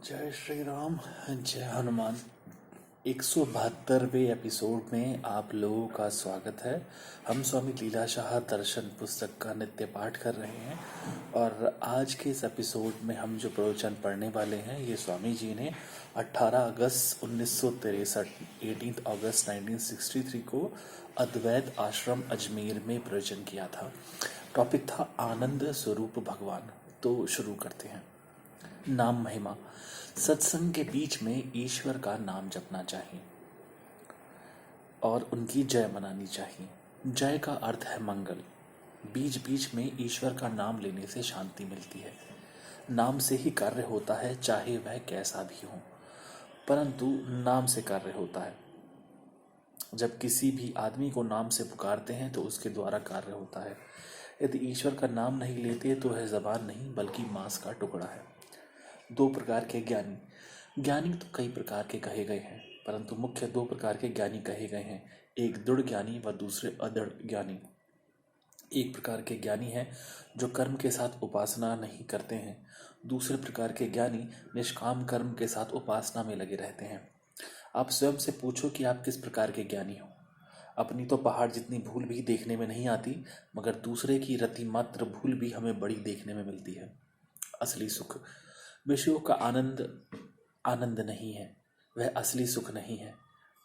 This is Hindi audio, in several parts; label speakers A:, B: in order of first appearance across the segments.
A: जय श्री राम। जय हनुमान। 172वें एपिसोड में आप लोगों का स्वागत है। हम स्वामी लीलाशाह दर्शन पुस्तक का नित्य पाठ कर रहे हैं और आज के इस एपिसोड में हम जो प्रवचन पढ़ने वाले हैं ये स्वामी जी ने 18 अगस्त 1963 18 अगस्त 1963 को अद्वैत आश्रम अजमेर में प्रवचन किया था। टॉपिक था आनंद स्वरूप भगवान। तो शुरू करते हैं। नाम महिमा। सत्संग के बीच में ईश्वर का नाम जपना चाहिए और उनकी जय मनानी चाहिए। जय का अर्थ है मंगल। बीच बीच में ईश्वर का नाम लेने से शांति मिलती है। नाम से ही कार्य होता है, चाहे वह कैसा भी हो, परंतु नाम से कार्य होता है। जब किसी भी आदमी को नाम से पुकारते हैं तो उसके द्वारा कार्य होता है। यदि ईश्वर का नाम नहीं लेते तो वह जबान नहीं बल्कि मांस का टुकड़ा है। दो प्रकार के ज्ञानी। ज्ञानी तो कई प्रकार के कहे गए हैं, परंतु मुख्य दो प्रकार के ज्ञानी कहे गए हैं, एक दृढ़ ज्ञानी व दूसरे अदृढ़ ज्ञानी। एक प्रकार के ज्ञानी हैं जो कर्म के साथ उपासना नहीं करते हैं। दूसरे प्रकार के ज्ञानी निष्काम कर्म के साथ उपासना में लगे रहते हैं। आप स्वयं से पूछो कि आप किस प्रकार के ज्ञानी हो। अपनी तो पहाड़ जितनी भूल भी देखने में नहीं आती, मगर दूसरे की रति मात्र भूल भी हमें बड़ी देखने में मिलती है। असली सुख विषयों का आनंद आनंद नहीं है, वह असली सुख नहीं है।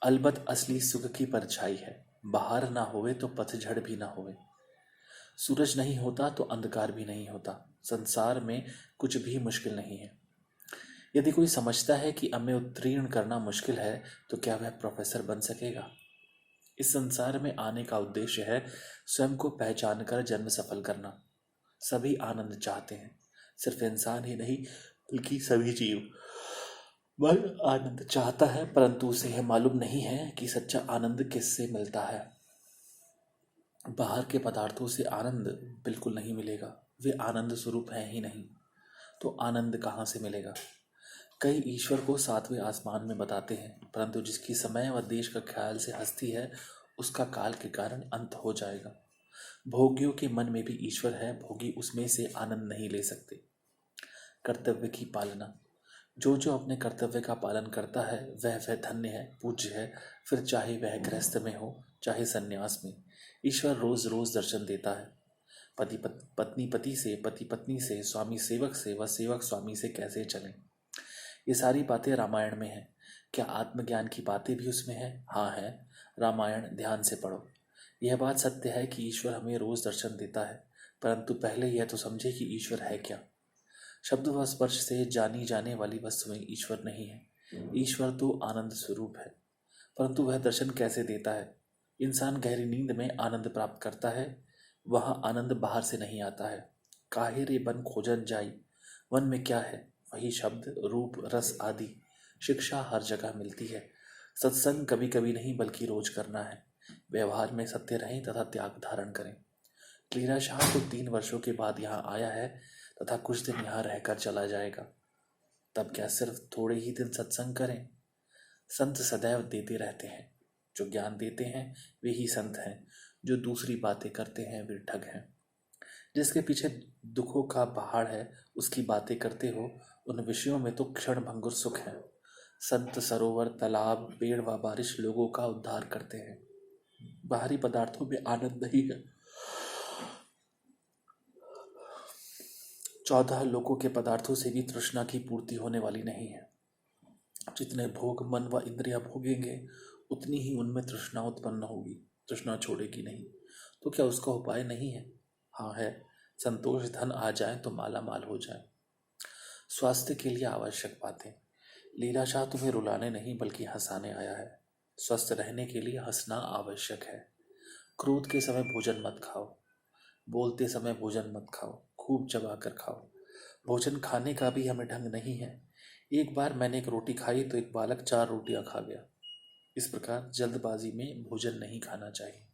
A: अलबत् असली सुख की परछाई है। बाहर ना होवे तो पतझड़ भी ना होवे। सूरज नहीं होता तो अंधकार भी नहीं होता। संसार में कुछ भी मुश्किल नहीं है। यदि कोई समझता है कि हमें उत्तीर्ण करना मुश्किल है तो क्या वह प्रोफेसर बन सकेगा? इस संसार में आने का उद्देश्य है स्वयं को पहचान कर जन्म सफल करना। सभी आनंद चाहते हैं, सिर्फ इंसान ही नहीं बल्कि सभी जीव। वह आनंद चाहता है, परंतु उसे यह मालूम नहीं है कि सच्चा आनंद किससे मिलता है। बाहर के पदार्थों से आनंद बिल्कुल नहीं मिलेगा, वे आनंद स्वरूप है ही नहीं, तो आनंद कहाँ से मिलेगा? कई ईश्वर को सातवें आसमान में बताते हैं, परंतु जिसकी समय व देश का ख्याल से हस्ती है उसका काल के कारण अंत हो जाएगा। भोगियों के मन में भी ईश्वर है, भोगी उसमें से आनंद नहीं ले सकते। कर्तव्य की पालना। जो जो अपने कर्तव्य का पालन करता है वह धन्य है, पूज्य है, फिर चाहे वह गृहस्थ में हो चाहे सन्यास में। ईश्वर रोज रोज दर्शन देता है। पत्नी पति से, पति पत्नी से, स्वामी सेवक से व सेवक स्वामी से कैसे चलें, ये सारी बातें रामायण में है। क्या आत्मज्ञान की बातें भी उसमें है? हाँ है। रामायण ध्यान से पढ़ो। यह बात सत्य है कि ईश्वर हमें रोज दर्शन देता है, परंतु पहले यह तो समझे कि ईश्वर है क्या। शब्द व स्पर्श से जानी जाने वाली वस्तुएं ईश्वर नहीं है। ईश्वर तो आनंद स्वरूप है, परंतु वह दर्शन कैसे देता है? इंसान गहरी नींद में आनंद प्राप्त करता है, वहां आनंद बाहर से नहीं आता है। काहे रे बन खोजन जाई, वन में क्या है? वही शब्द, रूप, रस आदि। शिक्षा हर जगह मिलती है। सत्संग कभी कभी नहीं बल्कि रोज करना है। व्यवहार में सत्य रहें तथा त्याग धारण करें। लीलाशाह तो 3 वर्षों के बाद यहाँ आया है तथा कुछ दिन यहाँ रहकर चला जाएगा। तब क्या सिर्फ थोड़े ही दिन सत्संग करें? संत सदैव देते रहते हैं। जो ज्ञान देते हैं वे ही संत हैं, जो दूसरी बातें करते हैं वे ठग हैं। जिसके पीछे दुखों का पहाड़ है उसकी बातें करते हो, उन विषयों में तो क्षण भंगुर सुख है। संत सरोवर, तालाब, पेड़ व बारिश लोगों का उद्धार करते हैं। बाहरी पदार्थों में आनंद नहीं है। 14 लोगों के पदार्थों से भी तृष्णा की पूर्ति होने वाली नहीं है। जितने भोग मन व इंद्रियां भोगेंगे उतनी ही उनमें तृष्णा उत्पन्न होगी, तृष्णा छोड़ेगी नहीं। तो क्या उसका उपाय नहीं है? हाँ है। संतोष धन आ जाए तो माला माल हो जाए। स्वास्थ्य के लिए आवश्यक बातें। लीलाशाह तुम्हें रुलाने नहीं बल्कि हंसाने आया है। स्वस्थ रहने के लिए हंसना आवश्यक है। क्रोध के समय भोजन मत खाओ, बोलते समय भोजन मत खाओ, खूब चबा कर खाओ। भोजन खाने का भी हमें ढंग नहीं है। एक बार मैंने एक रोटी खाई तो एक बालक 4 रोटियां खा गया। इस प्रकार जल्दबाजी में भोजन नहीं खाना चाहिए।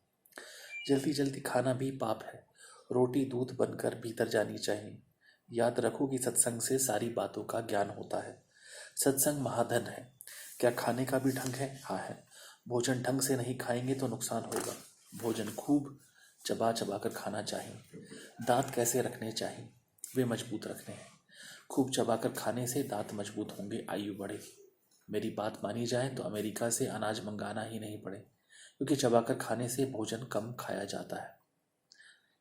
A: जल्दी जल्दी खाना भी पाप है। रोटी दूध बनकर भीतर जानी चाहिए। याद रखो कि सत्संग से सारी बातों का ज्ञान होता है। सत्संग महाधन है। क्या खाने का भी ढंग है? हाँ है। भोजन ढंग से नहीं खाएंगे तो नुकसान होगा। भोजन खूब चबा चबा कर खाना चाहिए। दांत कैसे रखने चाहिए? वे मजबूत रखने हैं। खूब चबाकर खाने से दांत मजबूत होंगे, आयु बढ़ेगी। मेरी बात मानी जाए तो अमेरिका से अनाज मंगाना ही नहीं पड़े, क्योंकि चबाकर खाने से भोजन कम खाया जाता है।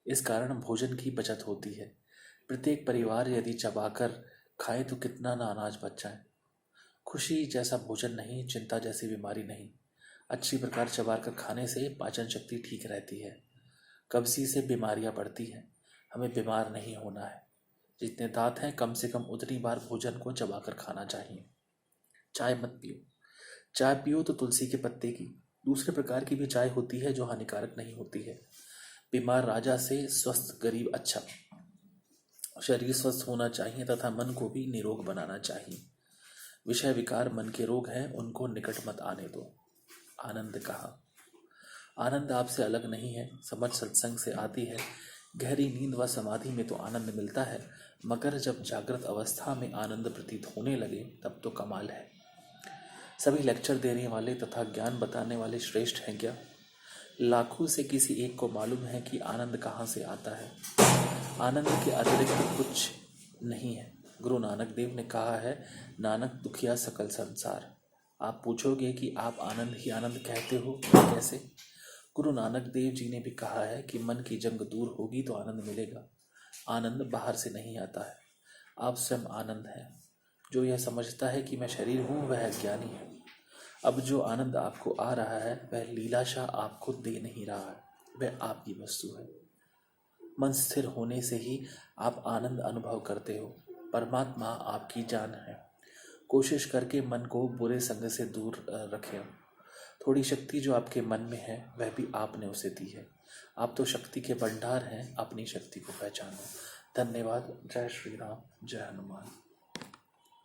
A: इस कारण भोजन की बचत होती है। प्रत्येक परिवार यदि चबाकर खाए तो कितना ना अनाज बच जाए। खुशी जैसा भोजन नहीं, चिंता जैसी बीमारी नहीं। अच्छी प्रकार चबाकर खाने से पाचन शक्ति ठीक रहती है। कब्जी से बीमारियां बढ़ती हैं। हमें बीमार नहीं होना है। जितने दांत हैं कम से कम उतनी बार भोजन को चबाकर खाना चाहिए। चाय मत पियो। चाय पियो तो तुलसी के पत्ते की। दूसरे प्रकार की भी चाय होती है जो हानिकारक नहीं होती है। बीमार राजा से स्वस्थ गरीब अच्छा। शरीर स्वस्थ होना चाहिए तथा मन को भी निरोग बनाना चाहिए। विषय विकार मन के रोग हैं, उनको निकट मत आने दो। आनंद कहा। आनंद आपसे अलग नहीं है, समझ सत्संग से आती है। गहरी नींद व समाधि में तो आनंद मिलता है, मगर जब जागृत अवस्था में आनंद प्रतीत होने लगे तब तो कमाल है। सभी लेक्चर देने वाले तथा ज्ञान बताने वाले श्रेष्ठ हैं क्या? लाखों से किसी एक को मालूम है कि आनंद कहाँ से आता है। आनंद के अतिरिक्त कुछ नहीं है। गुरु नानक देव ने कहा है, नानक दुखिया सकल संसार। आप पूछोगे कि आप आनंद ही आनंद कहते हो, कैसे? गुरु नानक देव जी ने भी कहा है कि मन की जंग दूर होगी तो आनंद मिलेगा। आनंद बाहर से नहीं आता है, आप स्वयं आनंद हैं। जो यह समझता है कि मैं शरीर हूँ वह ज्ञानी है। अब जो आनंद आपको आ रहा है वह लीलाशाह आपको दे नहीं रहा है, वह आपकी वस्तु है। मन स्थिर होने से ही आप आनंद अनुभव करते हो। परमात्मा आपकी जान है। कोशिश करके मन को बुरे संग से दूर रखें। थोड़ी शक्ति जो आपके मन में है वह भी आपने उसे दी है। आप तो शक्ति के भंडार हैं, अपनी शक्ति को पहचानो। धन्यवाद। जय श्री राम, जय हनुमान।